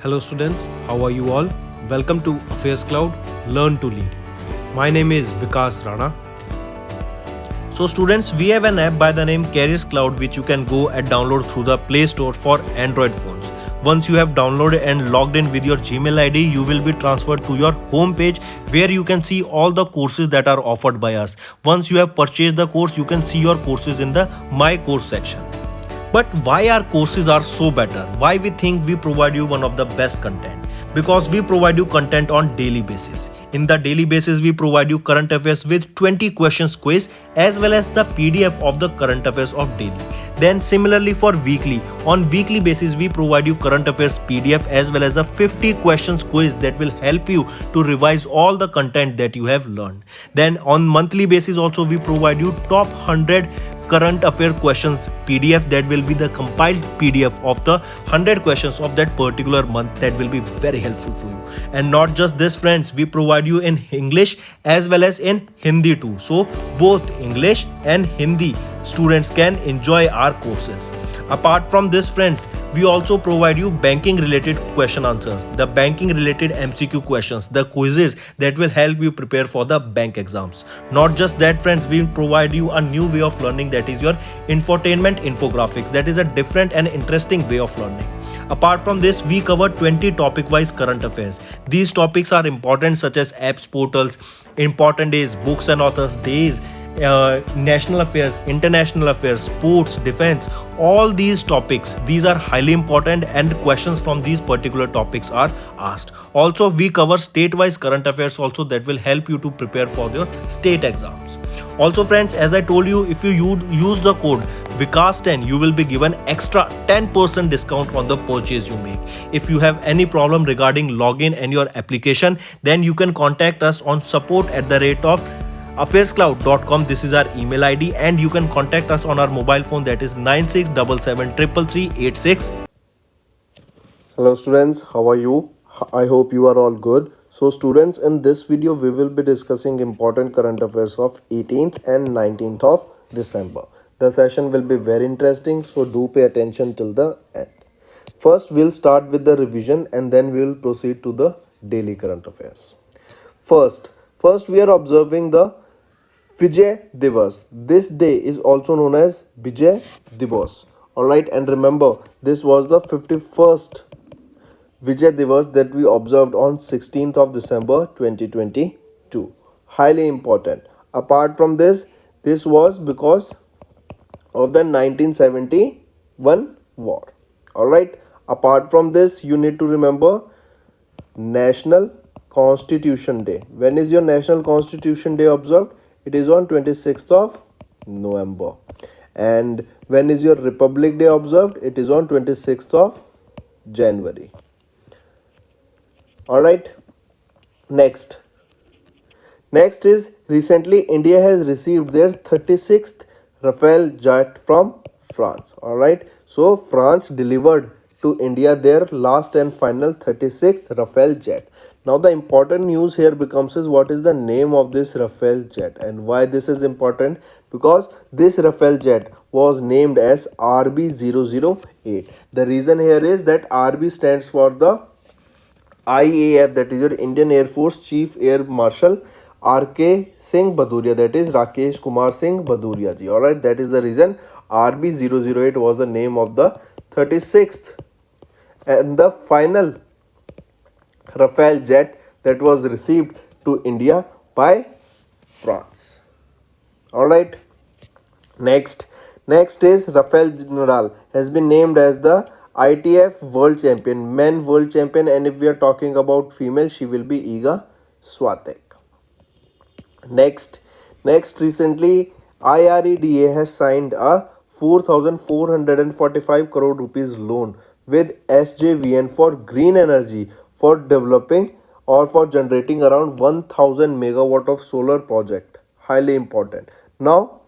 Hello students, how are you all? Welcome to Affairscloud, Learn to Lead. My name is Vikas Rana. So students, we have an app by the name Cloud which you can go and download through the Play Store for Android phones. Once you have downloaded and logged in with your Gmail ID, you will be transferred to your home page where you can see all the courses that are offered by us. Once you have purchased the course, you can see your courses in the My Course section. But why our courses are so better? Why we think we provide you one of the best content? Because we provide you content on daily basis. In the daily basis, we provide you current affairs with 20 questions quiz as well as the PDF of the current affairs of daily. Then similarly for weekly, on weekly basis we provide you current affairs PDF as well as a 50 questions quiz that will help you to revise all the content that you have learned. Then on monthly basis also we provide you top 100 current affair questions PDF that will be the compiled PDF of the 100 questions of that particular month that will be very helpful for you. And not just this friends, we provide you in English as well as in Hindi too. So both English and Hindi students can enjoy our courses. Apart from this friends, we also provide you banking related question answers, the banking related MCQ questions, the quizzes that will help you prepare for the bank exams. Not just that friends, we provide you a new way of learning, that is your infotainment infographics. That is a different and interesting way of learning. Apart from this, we cover 20 topic wise current affairs. These topics are important such as apps, portals, important days, books and authors days, national affairs, international affairs, sports, defense, all these topics, these are highly important and questions from these particular topics are asked. Also we cover state-wise current affairs also that will help you to prepare for your state exams. Also friends, as I told you, if you use the code Vikas10, you will be given extra 10% discount on the purchase you make. If you have any problem regarding login and your application, then you can contact us on support@of Affairscloud.com. This is our email ID and you can contact us on our mobile phone, that is 96773336. Hello students, how are you? I hope you are all good. So students, in this video we will be discussing important current affairs of 18th and 19th of December. The session will be very interesting, so do pay attention till the end. First we'll start with the revision and then we will proceed to the daily current affairs. First we are observing the Vijay Divas. This day is also known as Vijay Divas. Alright, and remember, this was the 51st Vijay Divas that we observed on 16th of December 2022. Highly important. Apart from this, this was because of the 1971 war. Alright, apart from this, you need to remember National Constitution Day. When is your National Constitution Day observed? It is on 26th of November. And when is your Republic Day observed? It is on 26th of January. Alright. Next is recently India has received their 36th Rafale jet from France. Alright. So France delivered to India their last and final 36th Rafale jet. Now the important news here becomes is what is the name of this Rafale jet and why this is important, because this Rafale jet was named as RB008. The reason here is that RB stands for the IAF, that is your Indian Air Force Chief Air Marshal RK Singh Bhaduria, that is Rakesh Kumar Singh Bhaduria ji. Alright, that is the reason RB008 was the name of the 36th and the final Rafale jet that was received to India by France. Alright. Next is Rafael Nadal has been named as the ITF World Champion, Men World Champion, and if we are talking about female, she will be Iga Swiatek. Next recently IREDA has signed a 4,445 crore rupees loan with SJVN for green energy for developing or for generating around 1000 megawatt of solar project. Highly important. Now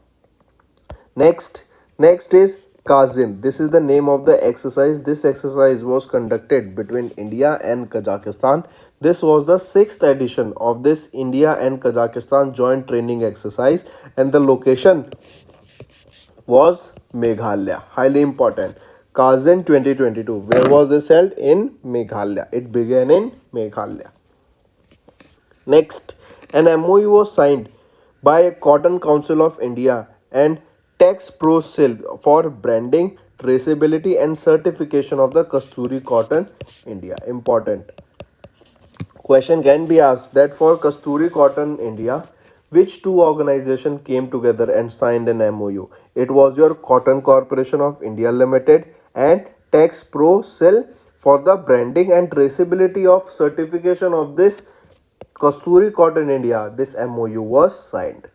next is Kazim. This is the name of the exercise. This exercise was conducted between India and Kazakhstan. This was the 6th edition of this India and Kazakhstan joint training exercise and the location was Meghalaya. Highly important. Kazan 2022. Where was this held? In Meghalaya. It began in Meghalaya. Next, an MOU was signed by a Cotton Council of India and Tax Pro Sil for branding, traceability, and certification of the Kasturi Cotton India. Important question can be asked that for Kasturi Cotton India, which two organizations came together and signed an MOU? It was your Cotton Corporation of India Limited and Tax Pro Sil for the branding and traceability of certification of this Kasturi Cotton India. This MOU was signed.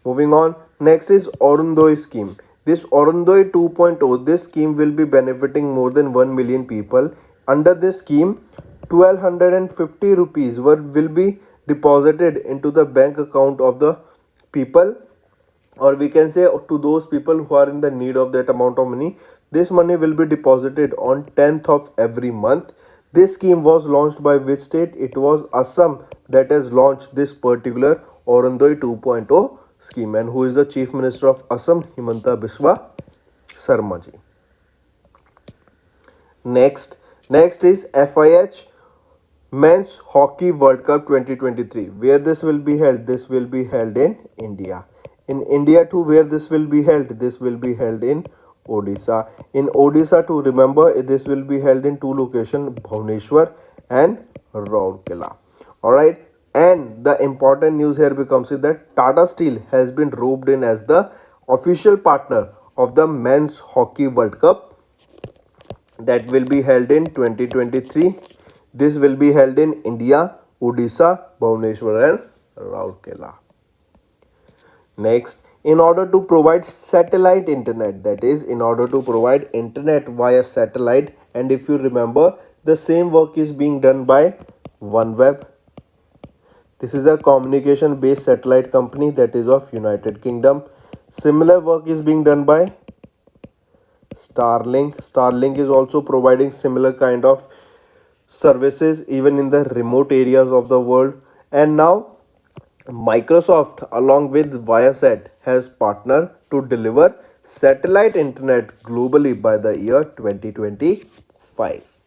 Moving on, next is Arundoi scheme. This Arundoi 2.0, this scheme will be benefiting more than 1 million people. Under this scheme, 1250 rupees will be deposited into the bank account of the people, or we can say to those people who are in the need of that amount of money. This money will be deposited on 10th of every month. This scheme was launched by which state? It was Assam that has launched this particular Arundoi 2.0 scheme. And who is the Chief Minister of Assam? Himanta Biswa Sarma ji. Next is FIH Men's Hockey World Cup 2023. Where this will be held? This will be held in India. In India too, where this will be held? This will be held in Odisha. In Odisha too, remember this will be held in two locations, Bhubaneswar and Rourkela. Alright. And the important news here becomes is that Tata Steel has been roped in as the official partner of the Men's Hockey World Cup that will be held in 2023. This will be held in India, Odisha, Bhubaneswar and Rourkela. Next, in order to provide satellite internet, that is in order to provide internet via satellite, and if you remember, the same work is being done by OneWeb. This is a communication based satellite company that is of United Kingdom. Similar work is being done by Starlink. Starlink is also providing similar kind of services even in the remote areas of the world. And now Microsoft along with Viasat has partnered to deliver satellite internet globally by the year 2025.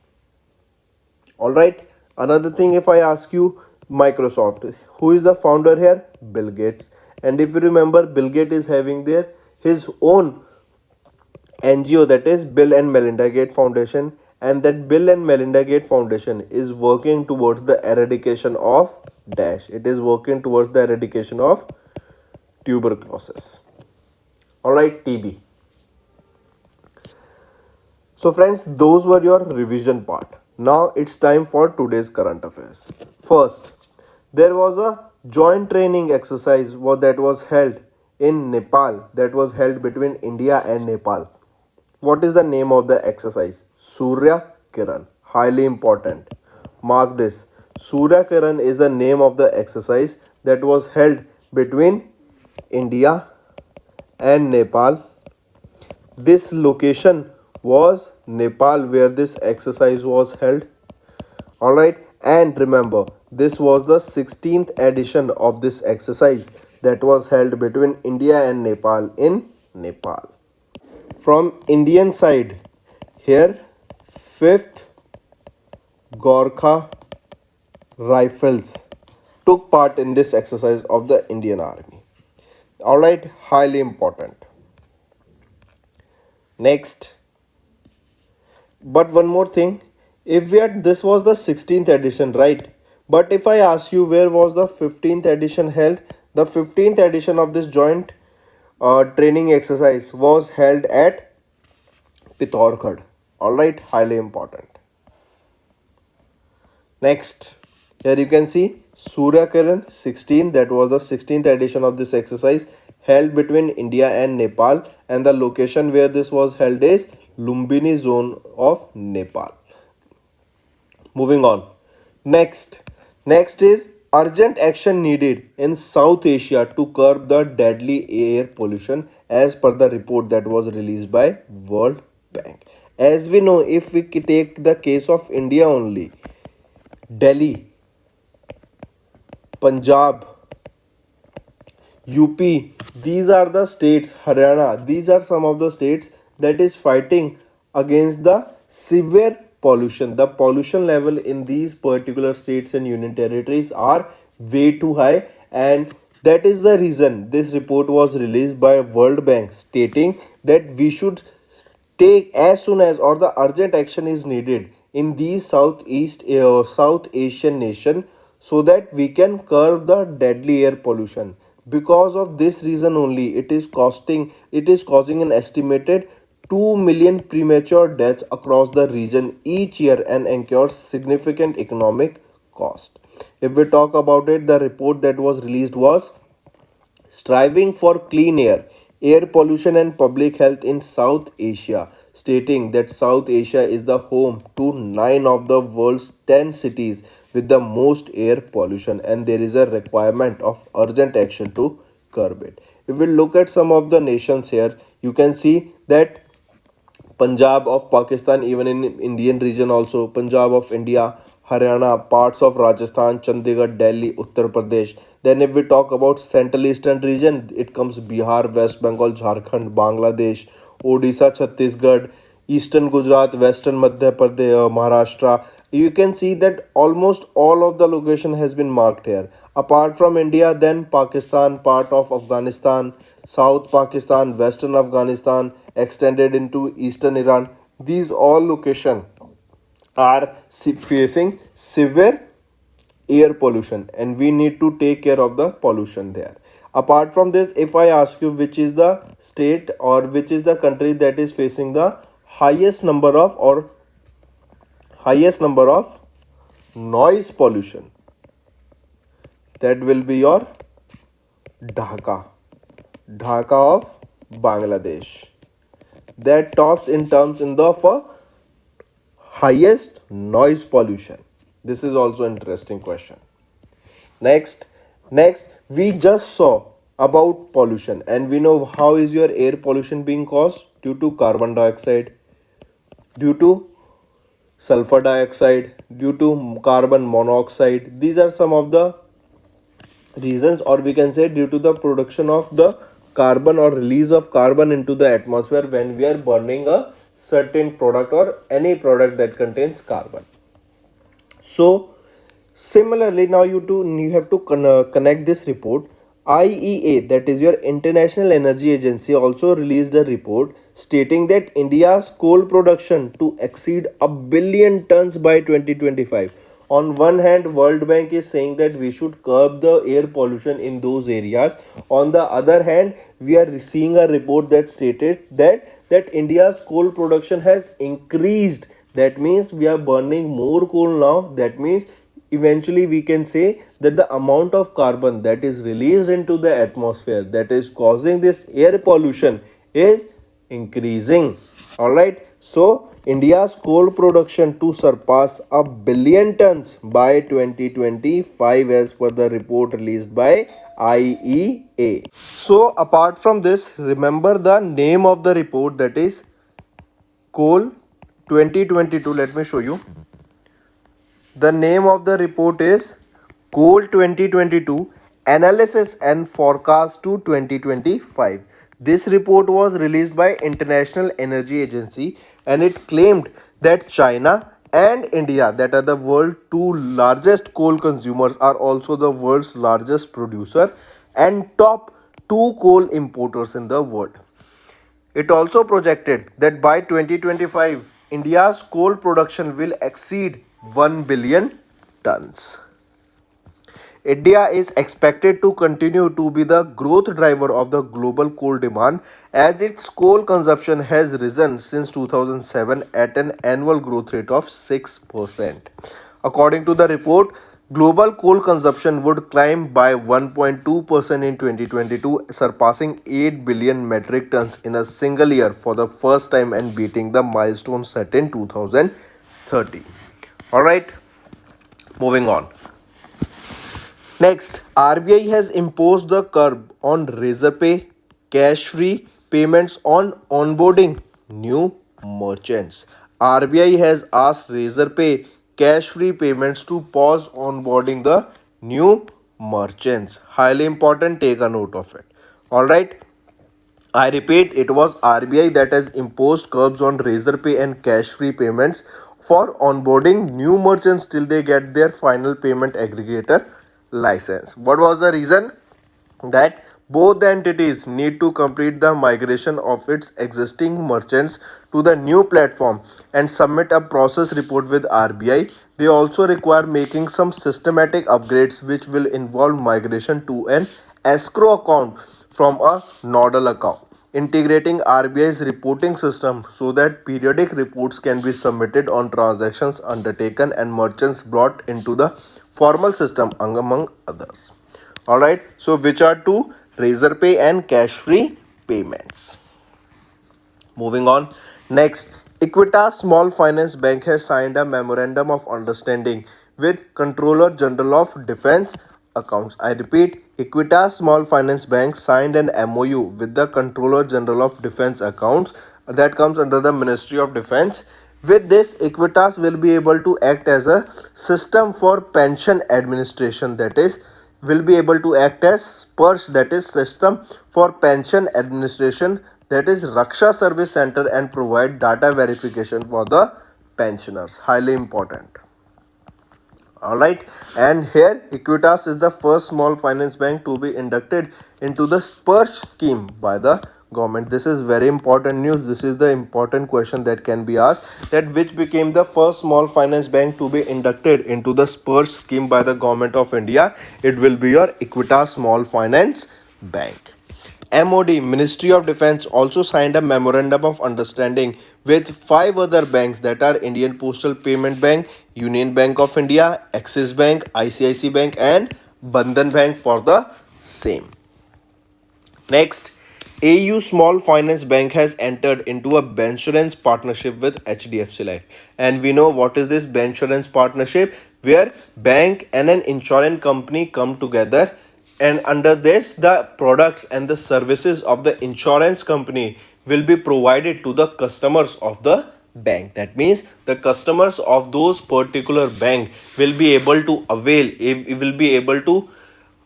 Alright, another thing, if I ask you Microsoft, who is the founder here? Bill Gates. And if you remember, Bill Gates is having his own NGO, that is Bill and Melinda Gates Foundation, and that Bill and Melinda Gates Foundation is working towards the eradication of it is working towards the eradication of tuberculosis. Alright, TB. So friends, those were your revision part. Now it's time for today's current affairs. First, there was a joint training exercise that was held in Nepal, that was held between India and Nepal. What is the name of the exercise? Surya Kiran. Highly important. Mark this. Surya Kiran is the name of the exercise that was held between India and Nepal. This location was Nepal where this exercise was held. Alright, and remember, this was the 16th edition of this exercise that was held between India and Nepal in Nepal. From Indian side, here 5th Gorkha Rifles took part in this exercise of the Indian Army. Alright, highly important. Next, but one more thing, if this was the 16th edition, right? But if I ask you where was the 15th edition held, the 15th edition of this joint training exercise was held at Pithoragarh. Alright, highly important. Next, here you can see Surya Kiran 16, that was the 16th edition of this exercise held between India and Nepal, and the location where this was held is Lumbini zone of Nepal. Moving on. Next is urgent action needed in South Asia to curb the deadly air pollution as per the report that was released by World Bank. As we know, if we take the case of India only, Delhi, Punjab, UP, these are the states, Haryana, these are some of the states that is fighting against the severe pollution. The pollution level in these particular states and union territories are way too high, and that is the reason this report was released by World Bank stating that we should take as soon as or the urgent action is needed in these South Asian nation, so that we can curb the deadly air pollution. Because of this reason only, it is causing an estimated 2 million premature deaths across the region each year and incurs significant economic cost. If we talk about it, the report that was released was Striving for Clean Air Pollution and Public Health in South Asia, stating that South Asia is the home to 9 of the world's 10 cities with the most air pollution, and there is a requirement of urgent action to curb it. If we look at some of the nations here, you can see that Punjab of Pakistan, even in Indian region also, Punjab of India, Haryana, parts of Rajasthan, Chandigarh, Delhi, Uttar Pradesh. Then if we talk about Central Eastern region, it comes Bihar, West Bengal, Jharkhand, Bangladesh, Odisha, Chhattisgarh, Eastern Gujarat, Western Madhya Pradesh, Maharashtra. You can see that almost all of the location has been marked here. Apart from India, then Pakistan, part of Afghanistan, South Pakistan, Western Afghanistan, extended into Eastern Iran. These all location are facing severe air pollution, and we need to take care of the pollution there. Apart from this, if I ask you which is the state or which is the country that is facing the highest number of noise pollution, that will be your Dhaka. Dhaka of Bangladesh. That tops in terms in the for highest noise pollution. This is also interesting question. Next, we just saw about pollution, and we know how is your air pollution being caused due to carbon dioxide, due to sulfur dioxide, due to carbon monoxide. These are some of the reasons, or we can say due to the production of the carbon or release of carbon into the atmosphere when we are burning a certain product or any product that contains carbon. So similarly, now you have to connect this report. IEA, that is your International Energy Agency, also released a report stating that India's coal production to exceed a billion tons by 2025. On one hand, World Bank is saying that we should curb the air pollution in those areas. On the other hand, we are seeing a report that stated that India's coal production has increased. That means we are burning more coal now. That means eventually we can say that the amount of carbon that is released into the atmosphere that is causing this air pollution is increasing. All right, so India's coal production to surpass a billion tons by 2025 as per the report released by IEA. So apart from this, remember the name of the report, that is Coal 2022. Let me show you. The name of the report is Coal 2022 Analysis and Forecast to 2025. This report was released by International Energy Agency, and it claimed that China and India, that are the world two largest coal consumers, are also the world's largest producer and top two coal importers in the world. It also projected that by 2025, India's coal production will exceed 1 billion tons. India is expected to continue to be the growth driver of the global coal demand, as its coal consumption has risen since 2007 at an annual growth rate of 6%. According to the report, global coal consumption would climb by 1.2% in 2022, surpassing 8 billion metric tons in a single year for the first time and beating the milestone set in 2030. Alright, moving on. Next, RBI has imposed the curb on Razorpay cash-free payments on onboarding new merchants. RBI has asked Razorpay cash-free payments to pause onboarding the new merchants. Highly important, take a note of it. Alright. I repeat, it was RBI that has imposed curbs on Razorpay and cash-free payments for onboarding new merchants till they get their final payment aggregator license. What was the reason? That both the entities need to complete the migration of its existing merchants to the new platform and submit a process report with RBI. They also require making some systematic upgrades which will involve migration to an escrow account from a nodal account, integrating RBI's reporting system so that periodic reports can be submitted on transactions undertaken and merchants brought into the formal system among others. Alright, so which are two? Razorpay and cash free payments. Moving on. Next, Equitas Small Finance Bank has signed a memorandum of understanding with Controller General of Defense Accounts. I repeat, Equitas Small Finance Bank signed an MOU with the Controller General of Defense Accounts that comes under the Ministry of Defense. With this, Equitas will be able to act as a system for pension administration, that is, will be able to act as SPERS, that is system for pension administration, that is Raksha Service Center, and provide data verification for the pensioners. Highly important. Alright, and here Equitas is the first small finance bank to be inducted into the SPERS scheme by the government. This is very important news. This is the important question that can be asked, that which became the first small finance bank to be inducted into the SPERS scheme by the government of India. It will be your Equitas Small Finance Bank. MOD, Ministry of Defense, also signed a memorandum of understanding with five other banks, that are Indian Postal Payment Bank, Union Bank of India, Axis Bank, ICICI Bank, and Bandhan Bank for the same. Next, AU Small Finance Bank has entered into a bancassurance partnership with HDFC Life. And we know what is this bancassurance partnership, where bank and an insurance company come together, and under this the products and the services of the insurance company will be provided to the customers of the bank. That means the customers of those particular bank will be able to avail, will be able to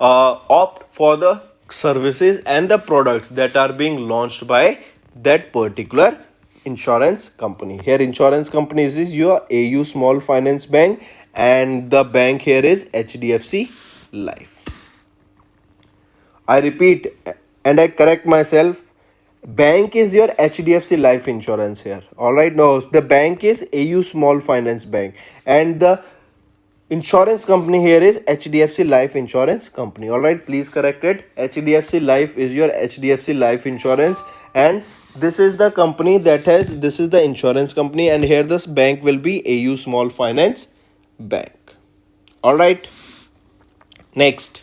opt for the services and the products that are being launched by that particular insurance company. Here insurance companies is your AU Small Finance Bank, and the bank here is HDFC Life. I repeat and I correct myself. Bank is your HDFC Life Insurance here. Alright, no, the bank is AU Small Finance Bank, and the insurance company here is HDFC Life Insurance Company. Alright, please correct it. HDFC Life is your HDFC Life Insurance, and this is the company that has, this is the insurance company, and here this bank will be AU Small Finance Bank. Alright. Next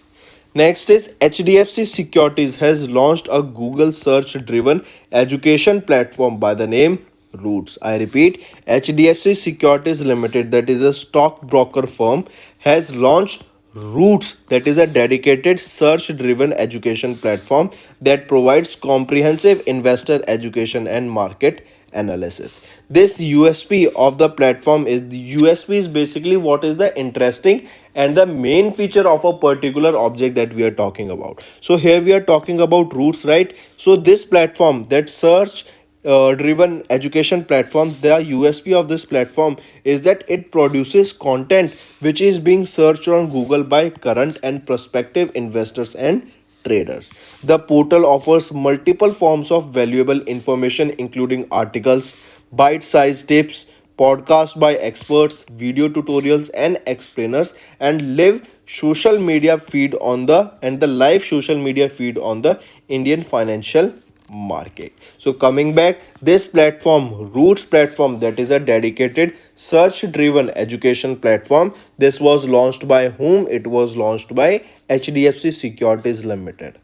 is HDFC Securities has launched a Google search driven education platform by the name Roots. I repeat, HDFC Securities Limited, that is a stockbroker firm, has launched Roots, that is a dedicated search driven education platform that provides comprehensive investor education and market analysis. This USP of the platform is, the USP is basically what is the interesting and the main feature of a particular object that we are talking about. So here we are talking about Roots, right? So this platform, that search driven education platform, the USP of this platform is that it produces content which is being searched on Google by current and prospective investors and traders. The portal offers multiple forms of valuable information, including articles, bite-sized tips, podcasts by experts, video tutorials and explainers, and live social media feed on the, and the live social media feed on the Indian financial market. So coming back, this platform, Roots platform, that is a dedicated search driven education platform. This was launched by whom? It was launched by HDFC Securities Limited.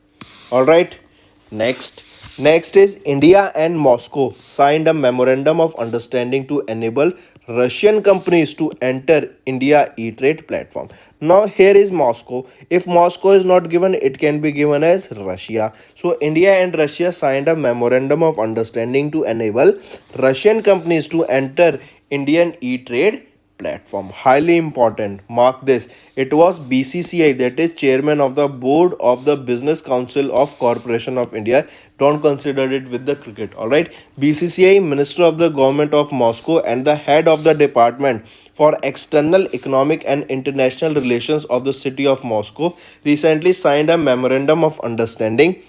All right. Next is India and Moscow signed a memorandum of understanding to enable Russian companies to enter India e-trade platform. Now here is Moscow. If Moscow is not given, it can be given as Russia. So India and Russia signed a memorandum of understanding to enable Russian companies to enter Indian e-trade platform. Highly important. Mark this. It was BCCI, that is chairman of the board of the Business Council of Corporation of India. Don't consider it with the cricket. All right. BCCI, Minister of the Government of Moscow and the head of the Department for External Economic and International Relations of the city of Moscow, recently signed a memorandum of understanding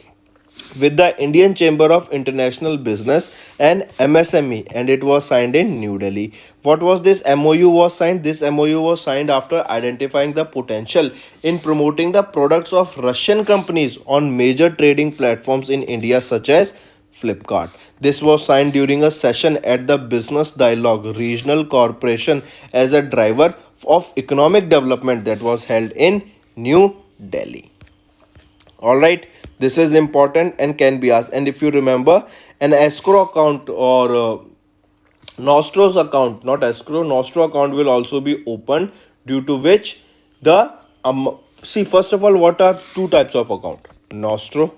with the Indian Chamber of International Business and MSME, and it was signed in New Delhi. What was this MOU was signed? This MOU was signed after identifying the potential in promoting the products of Russian companies on major trading platforms in India such as Flipkart. This was signed during a session at the Business Dialogue Regional Corporation as a driver of economic development that was held in New Delhi. All right, this is important and can be asked. And if you remember, an escrow account or nostro's account, not escrow, nostro account will also be opened, due to which the see, first of all, what are two types of account? Nostro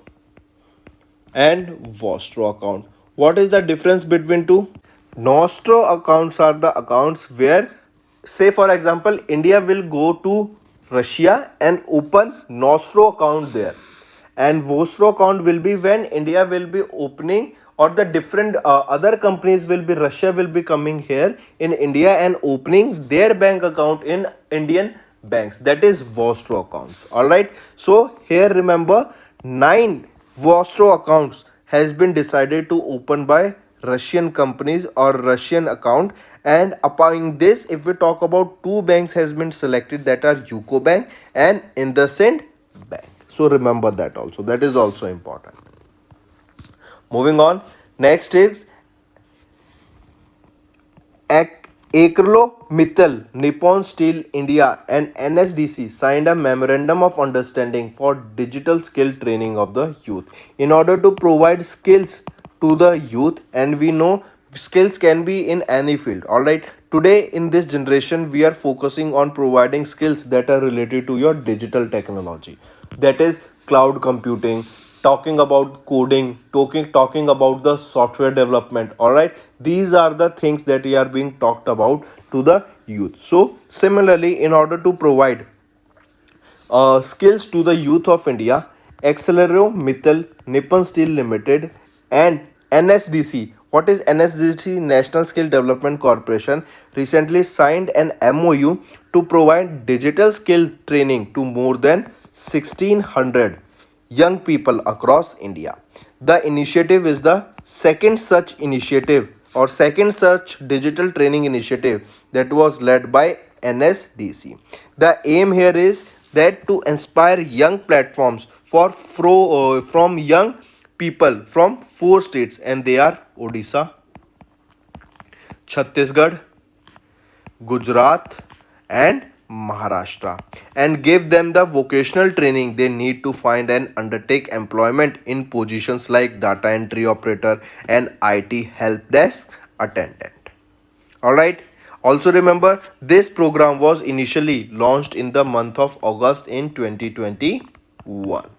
and vostro account. What is the difference between two? Nostro accounts are the accounts where, say for example, India will go to Russia and open Nostro account there, and Vostro account will be when India will be opening, or the different other companies will be, Russia will be coming here in India and opening their bank account in Indian banks, that is Vostro accounts. All right, so here remember, 9 Vostro accounts has been decided to open by Russian companies or Russian account, and upon this, if we talk about, 2 banks has been selected, that are UCO Bank and IndusInd Bank. So remember that also, that is also important. Moving on, next is Akrlo Mittal, Nippon Steel India and NSDC signed a memorandum of understanding for digital skill training of the youth in order to provide skills to the youth. And we know skills can be in any field. All right, today in this generation we are focusing on providing skills that are related to your digital technology, that is cloud computing, talking about coding, talking about the software development. All right, these are the things that are being talked about to the youth. So similarly, in order to provide skills to the youth of India, Accelero Mittal, Nippon Steel Limited and NSDC, what is NSDC, National Skill Development Corporation, recently signed an MOU to provide digital skill training to more than 1600 young people across India. The initiative is the second such initiative or second such digital training initiative that was led by NSDC. The aim here is that to inspire young platforms from young people from 4 states, and they are Odisha, Chhattisgarh, Gujarat and Maharashtra, and give them the vocational training they need to find and undertake employment in positions like data entry operator and IT help desk attendant. All right, also remember, this program was initially launched in the month of August in 2021.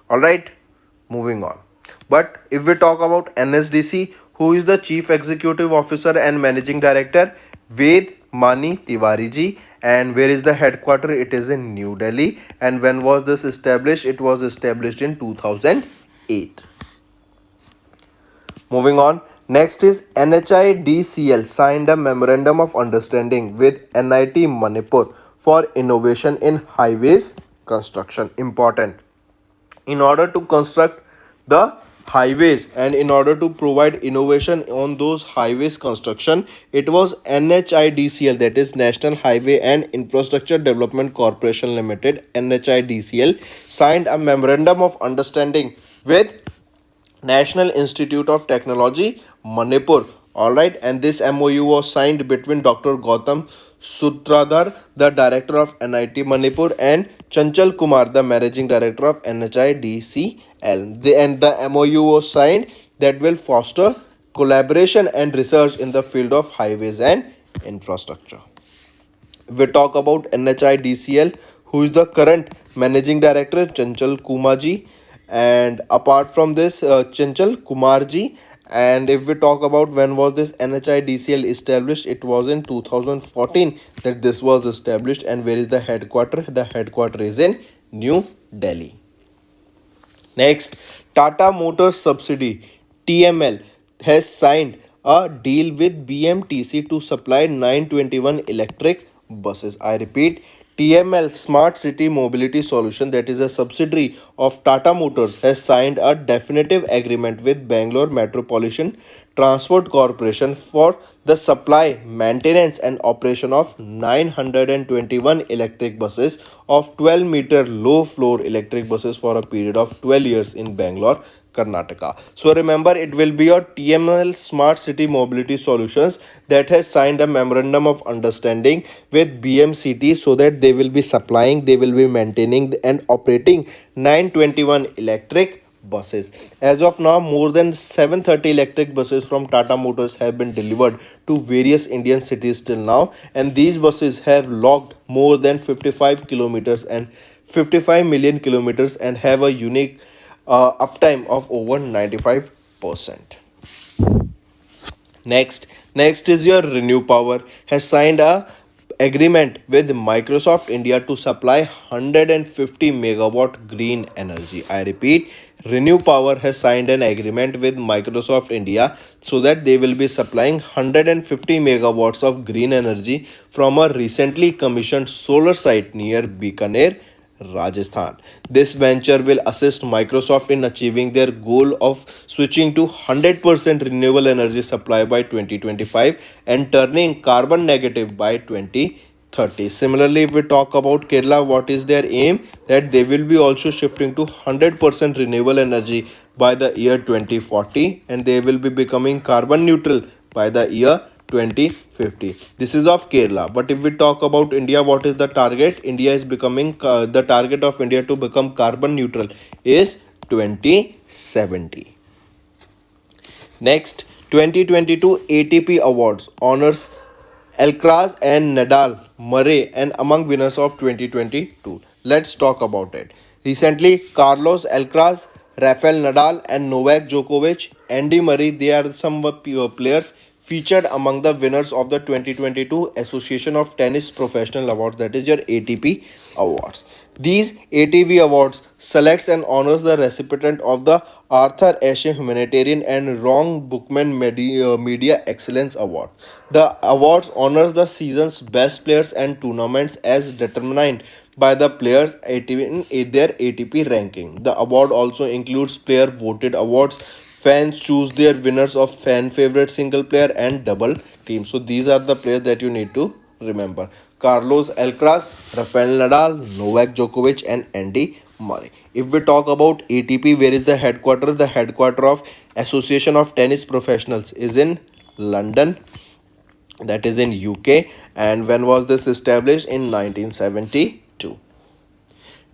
All right, moving on. But if we talk about NSDC, who is the Chief Executive Officer and Managing Director? Ved Mani Tiwari ji. And where is the headquarter? It is in New Delhi. And when was this established? It was established in 2008. Moving on. Next is NHIDCL signed a memorandum of understanding with NIT Manipur for innovation in highways construction. Important. In order to construct the highways and in order to provide innovation on those highways construction, it was NHIDCL, that is National Highway and Infrastructure Development Corporation Limited, NHIDCL, signed a memorandum of understanding with National Institute of Technology, Manipur. All right, and this MOU was signed between Dr. Gautam Sutradhar, the director of NIT Manipur, and Chanchal Kumar, the managing director of NHIDCL. And the MOU was signed that will foster collaboration and research in the field of highways and infrastructure. We talk about NHIDCL, who is the current managing director, Chanchal Kumarji. And apart from this, Chanchal Kumarji, And if we talk about when was this NHIDCL established, it was in 2014 that this was established. And where is the headquarter? The headquarter is in New Delhi. Next, Tata Motors subsidy TML has signed a deal with BMTC to supply 921 electric buses. I repeat, TML Smart City Mobility Solution, that is a subsidiary of Tata Motors, has signed a definitive agreement with Bangalore Metropolitan Transport Corporation for the supply, maintenance and operation of 921 electric buses of 12-meter low floor electric buses for a period of 12 years in Bangalore, Karnataka. So remember, it will be your TML Smart City Mobility Solutions that has signed a memorandum of understanding with BMCT, so that they will be supplying, they will be maintaining and operating 921 electric buses. As of now, more than 730 electric buses from Tata Motors have been delivered to various Indian cities till now, and these buses have logged more than 55 kilometers and 55 million kilometers and have a unique uptime of over 95%. Next is your Renew Power has signed a agreement with Microsoft India to supply 150 megawatt green energy. I repeat, Renew Power has signed an agreement with Microsoft India so that they will be supplying 150 megawatts of green energy from a recently commissioned solar site near Bikaner, Rajasthan. This venture will assist Microsoft in achieving their goal of switching to 100% renewable energy supply by 2025 and turning carbon negative by 2030. Similarly, if we talk about Kerala, what is their aim? That they will be also shifting to 100% renewable energy by the year 2040, and they will be becoming carbon neutral by the year 2050. This is of Kerala. But if we talk about India, what is the target? India is becoming the target of India to become carbon neutral is 2070. Next, 2022 ATP Awards honors Alcaraz and Nadal, Murray, and among winners of 2022. Let's talk about it. Recently, Carlos Alcaraz, Rafael Nadal, and Novak Djokovic, Andy Murray, they are some players featured among the winners of the 2022 Association of Tennis Professional Awards, that is your ATP Awards. These ATV awards selects and honors the recipient of the Arthur Ashe Humanitarian and Ron Bookman Media Excellence Award. The awards honors the season's best players and tournaments as determined by the players in their ATP ranking. The award also includes player voted awards. Fans choose their winners of fan favorite single player and double team. So these are the players that you need to remember: Carlos Alcaraz, Rafael Nadal, Novak Djokovic, and Andy Murray. If we talk about ATP, where is the headquarter? The headquarter of Association of Tennis Professionals is in London, that is in UK. And when was this established? In 1972.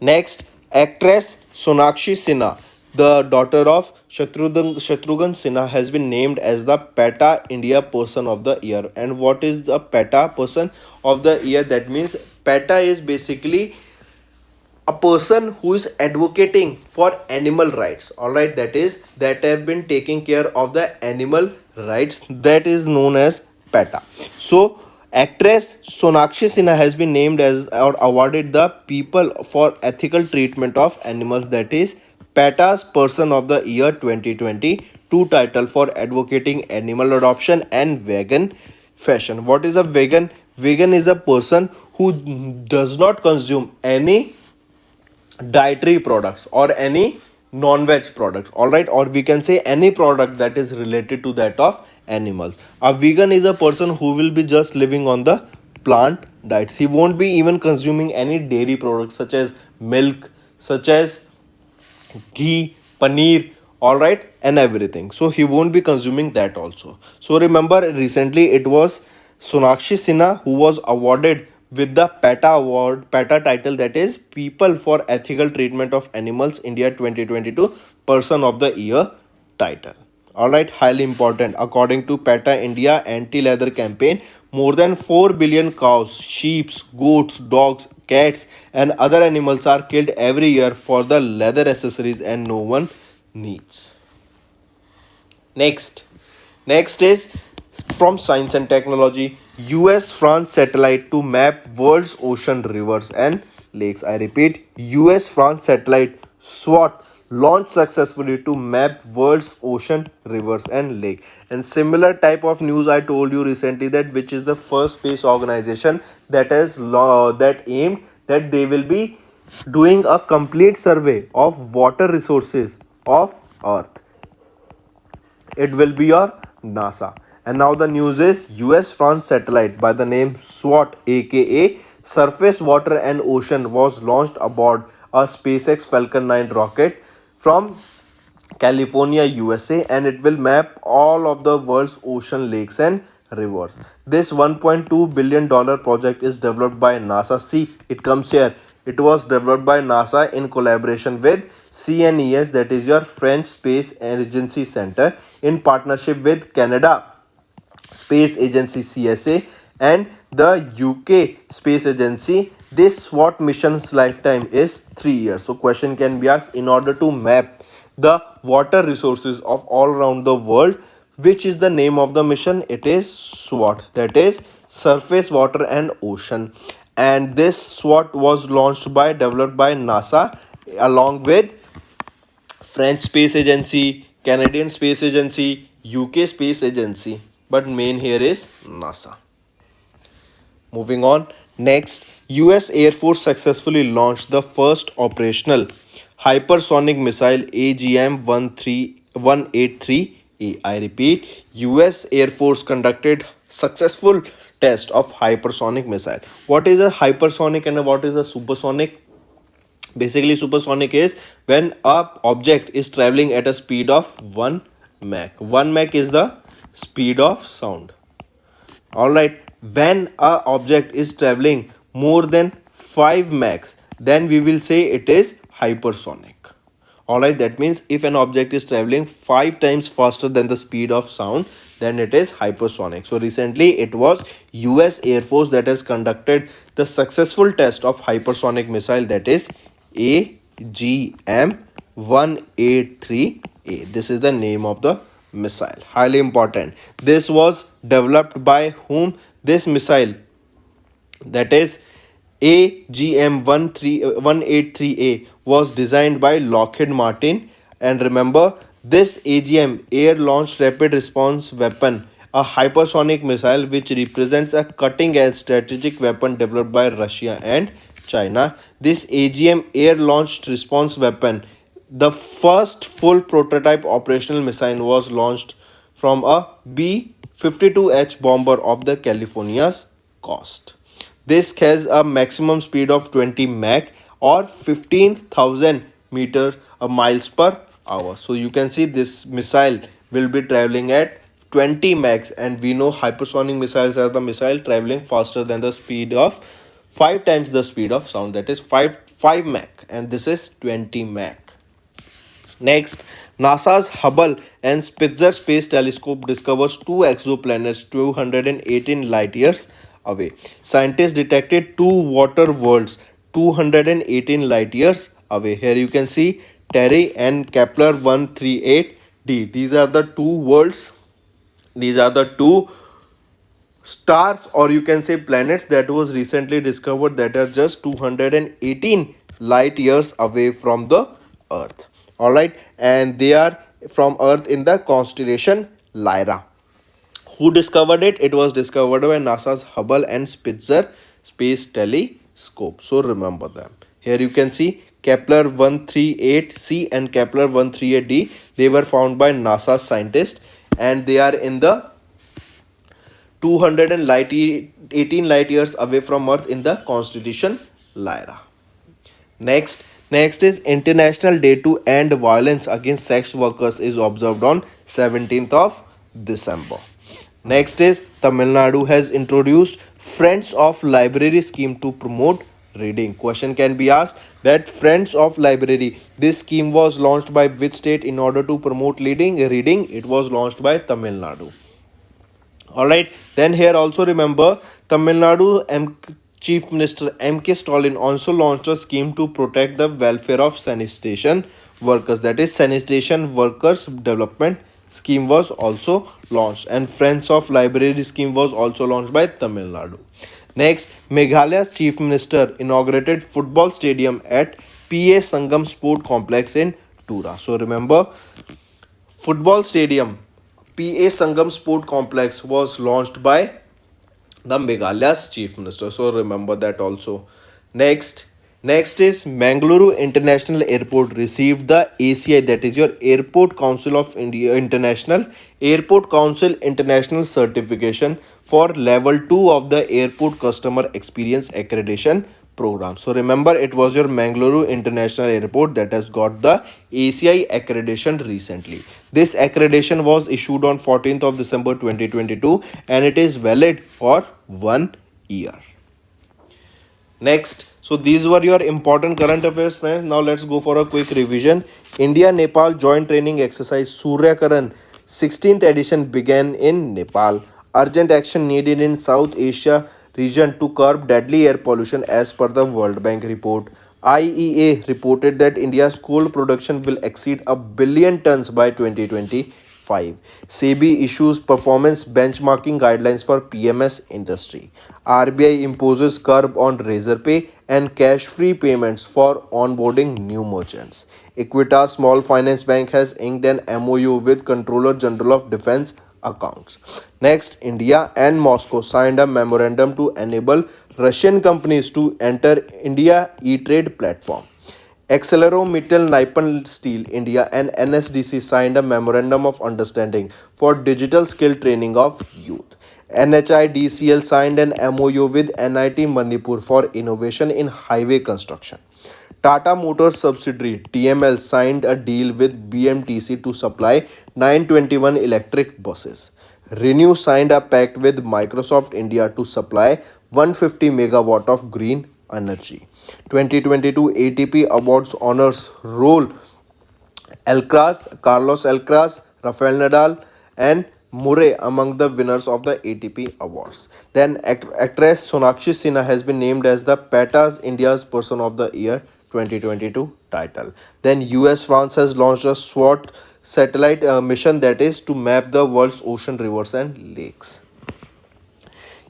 Next, actress Sonakshi Sinha, the daughter of Shatrughan Sinha, has been named as the PETA India Person of the Year. And what is the PETA Person of the Year? That means PETA is basically a person who is advocating for animal rights. All right, that is that have been taking care of the animal rights, that is known as PETA. So actress Sonakshi Sinha has been named as or awarded the People for Ethical Treatment of Animals, that is PETA's Person of the Year 2022 title for advocating animal adoption and vegan fashion. What is a vegan? Vegan is a person who does not consume any dietary products or any non-veg products, all right, or we can say any product that is related to that of animals. A vegan is a person who will be just living on the plant diets. He won't be even consuming any dairy products such as milk, such as ghee, paneer, all right, and everything. So he won't be consuming that also. So remember, recently it was Sonakshi Sinha who was awarded with the PETA award, PETA title, that is People for Ethical Treatment of Animals India 2022 Person of the Year title. All right, highly important. According to PETA India anti-leather campaign, more than 4 billion cows, sheep, goats, dogs, cats, and other animals are killed every year for the leather accessories, and no one needs. Next, next is from science and technology. US France satellite to map world's ocean rivers and lakes. I repeat, US France satellite SWOT launched successfully to map world's ocean rivers and lake. And similar type of news I told you recently, that which is the first space organization that has that aimed that they will be doing a complete survey of water resources of earth. It will be your NASA. And now the news is US France satellite by the name SWOT, aka Surface Water and Ocean, was launched aboard a SpaceX Falcon 9 rocket from California, USA, and it will map all of the world's ocean lakes and rivers. This $1.2 billion project is developed by NASA. See, it comes here. It was developed by NASA in collaboration with CNES, that is your French Space Agency Center, in partnership with Canada Space Agency CSA and the UK Space Agency. This SWOT mission's lifetime is 3 years. So question can be asked, in order to map the water resources of all around the world, which is the name of the mission? It is SWOT, that is Surface Water and Ocean. And this SWOT was developed by NASA along with French Space Agency, Canadian Space Agency, UK Space Agency, but main here is NASA. Moving on, next, US Air Force successfully launched the first operational hypersonic missile AGM-183A. I repeat, US Air Force conducted successful test of hypersonic missile. What is a hypersonic and what is a supersonic? Basically, supersonic is when a object is traveling at a speed of 1 Mach. 1 Mach is the speed of sound. Alright, when a object is traveling more than 5 Machs, then we will say it is hypersonic. Alright, that means if an object is traveling 5 times faster than the speed of sound, then it is hypersonic. So recently it was US Air Force that has conducted the successful test of hypersonic missile, that is AGM-183A. This is the name of the missile. Highly important. This was developed by whom? This missile, that is AGM-183A, was designed by Lockheed Martin. And remember, this AGM, Air Launched Rapid Response Weapon, a hypersonic missile which represents a cutting-edge strategic weapon developed by Russia and China. This AGM, Air Launched Response Weapon, the first full prototype operational missile, was launched from a B-52H bomber of the California's coast. This has a maximum speed of 20 Mach or 15,000 miles per hour. So you can see this missile will be traveling at 20 Mach, and we know hypersonic missiles are the missile traveling faster than the speed of 5 times the speed of sound, that is 5 Mach, and this is 20 Mach. Next, NASA's Hubble and Spitzer Space Telescope discovers 2 exoplanets 218 light years away. Scientists detected 2 water worlds 218 light years away. Here you can see Terry and Kepler 138d. These are the 2 worlds. These are the 2 stars, or you can say planets, that was recently discovered, that are just 218 light years away from the Earth. Alright, and they are from Earth in the constellation Lyra. Who discovered it? It was discovered by NASA's Hubble and Spitzer Space Telescope. So remember them. Here you can see Kepler 138c and Kepler 138d. They were found by NASA scientists, and they are in the 218 light years away from Earth in the constellation Lyra. Next is International Day to End Violence Against Sex Workers is observed on 17th of December. Next is Tamil Nadu has introduced Friends of Library scheme to promote reading. Question can be asked that Friends of Library, this scheme was launched by which state in order to promote reading? It was launched by Tamil Nadu. Alright, then here also remember Tamil Nadu Chief Minister M.K. Stalin also launched a scheme to protect the welfare of sanitation workers, that is Sanitation Workers Development scheme was also launched, and Friends of Library scheme was also launched by Tamil Nadu. Next, Meghalaya's chief minister inaugurated football stadium at PA Sangam Sport Complex in Tura. So remember, football stadium PA Sangam Sport Complex was launched by the Meghalaya's chief minister. So remember that also. Next, next is Mangaluru International Airport received the ACI, that is your Airport Council of India International Airport Council International certification for level 2 of the Airport Customer Experience Accreditation program. So remember, it was your Mangaluru International Airport that has got the ACI accreditation recently. This accreditation was issued on 14th of December 2022 and it is valid for 1 year. Next, so these were your important current affairs, friends. Now let's go for a quick revision. India Nepal joint training exercise Surya Karan 16th edition began in Nepal. Urgent action needed in South Asia region to curb deadly air pollution as per the World Bank report. IEA reported that India's coal production will exceed a billion tons by 2025. SEBI issues performance benchmarking guidelines for PMS industry. RBI imposes curb on Razorpay and cash-free payments for onboarding new merchants. Equitas Small Finance Bank has inked an MOU with Controller General of Defense accounts. Next, India and Moscow signed a memorandum to enable Russian companies to enter India e-trade platform. ArcelorMittal Nippon Steel India and NSDC signed a memorandum of understanding for digital skill training of youth. NHIDCL signed an MOU with NIT Manipur for innovation in highway construction. Tata Motors subsidiary TML signed a deal with BMTC to supply 921 electric buses. Renew signed a pact with Microsoft India to supply 150 megawatt of green energy. 2022 ATP Awards honors role Carlos Alcaraz, Rafael Nadal, and Murray among the winners of the ATP Awards. Then actress Sonakshi Sinha has been named as the PETA's India's Person of the Year 2022 title. Then US France has launched a SWOT satellite mission, that is to map the world's ocean, rivers and lakes.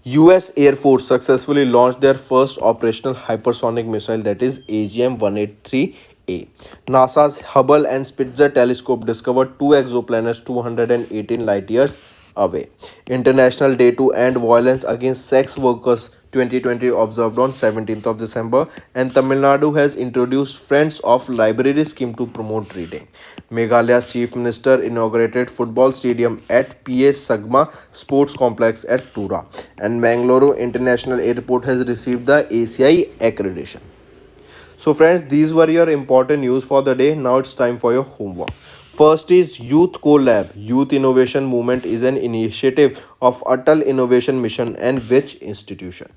US Air Force successfully launched their first operational hypersonic missile, that is AGM 183A. NASA's Hubble and Spitzer telescope discovered two exoplanets 218 light years away. International Day to End Violence Against Sex Workers 2020 observed on 17th of December, and Tamil Nadu has introduced Friends of Library scheme to promote reading. Meghalaya's chief minister inaugurated football stadium at PA Sagma Sports Complex at Tura, and Mangalore International Airport has received the ACI accreditation. So friends, these were your important news for the day. Now it's time for your homework. First is Youth Co-Lab. Youth Innovation Movement is an initiative of Atal Innovation Mission and which institution?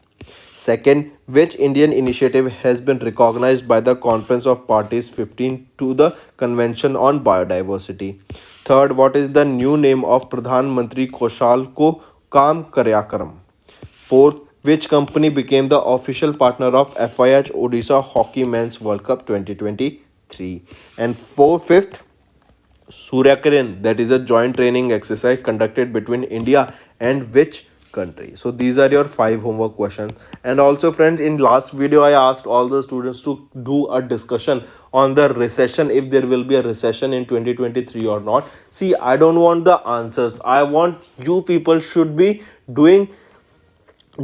Second, which Indian initiative has been recognized by the Conference of Parties 15 to the Convention on Biodiversity? Third, what is the new name of Pradhan Mantri Kaushal Ko Kaam Karyakram? Fourth, which company became the official partner of FIH Odisha Hockey Men's World Cup 2023? And fifth, Surya Kiran, that is a joint training exercise conducted between India and which country? So these are your 5 homework questions. And also friends, in last video I asked all the students to do a discussion on the recession, if there will be a recession in 2023 or not. See, I don't want the answers. I want you people should be doing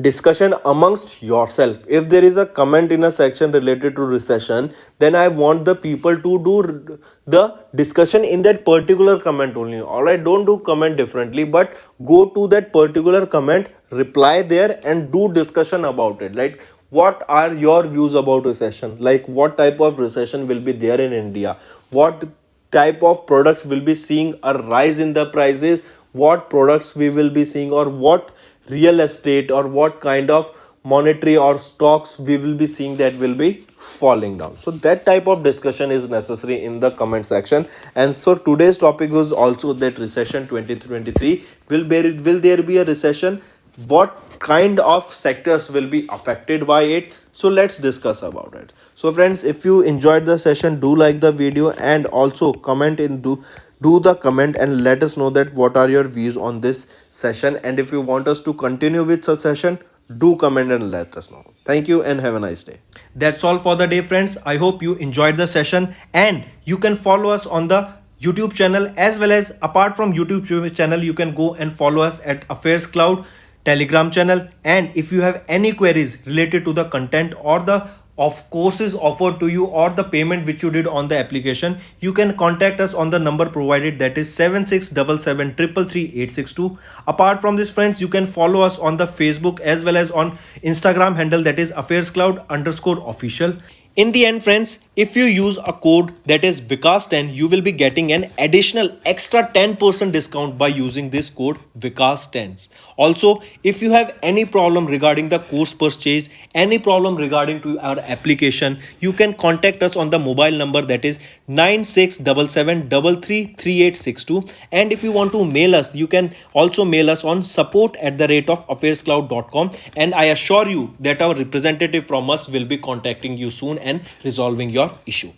discussion amongst yourself. If there is a comment in a section related to recession, then I want the people to do the discussion in that particular comment only. All right, don't do comment differently, but go to that particular comment, reply there and do discussion about it. Like, what are your views about recession? Like, what type of recession will be there in India? What type of products will be seeing a rise in the prices? What products we will be seeing, or what real estate or what kind of monetary or stocks we will be seeing that will be falling down? So that type of discussion is necessary in the comment section. And so today's topic was also that recession 2023, will there be a recession? What kind of sectors will be affected by it? So let's discuss about it. So friends, if you enjoyed the session, do like the video and also comment in do the comment and let us know that what are your views on this session, and if you want us to continue with such session, do comment and let us know. Thank you and have a nice day. That's all for the day, friends. I hope you enjoyed the session, and you can follow us on the YouTube channel, as well as apart from YouTube channel, you can go and follow us at Affairscloud Telegram channel. And if you have any queries related to the content or the of courses offered to you or the payment which you did on the application, you can contact us on the number provided, that is 7677333862. Apart from this, friends, you can follow us on the Facebook as well as on Instagram handle, that is affairscloud_official. In the end, friends, if you use a code that is Vikas10, you will be getting an additional extra 10% discount by using this code Vikas10. Also, if you have any problem regarding the course purchase, any problem regarding to our application, you can contact us on the mobile number, that is 9677333862. And if you want to mail us, you can also mail us on support@affairscloud.com, and I assure you that our representative from us will be contacting you soon and resolving your issue.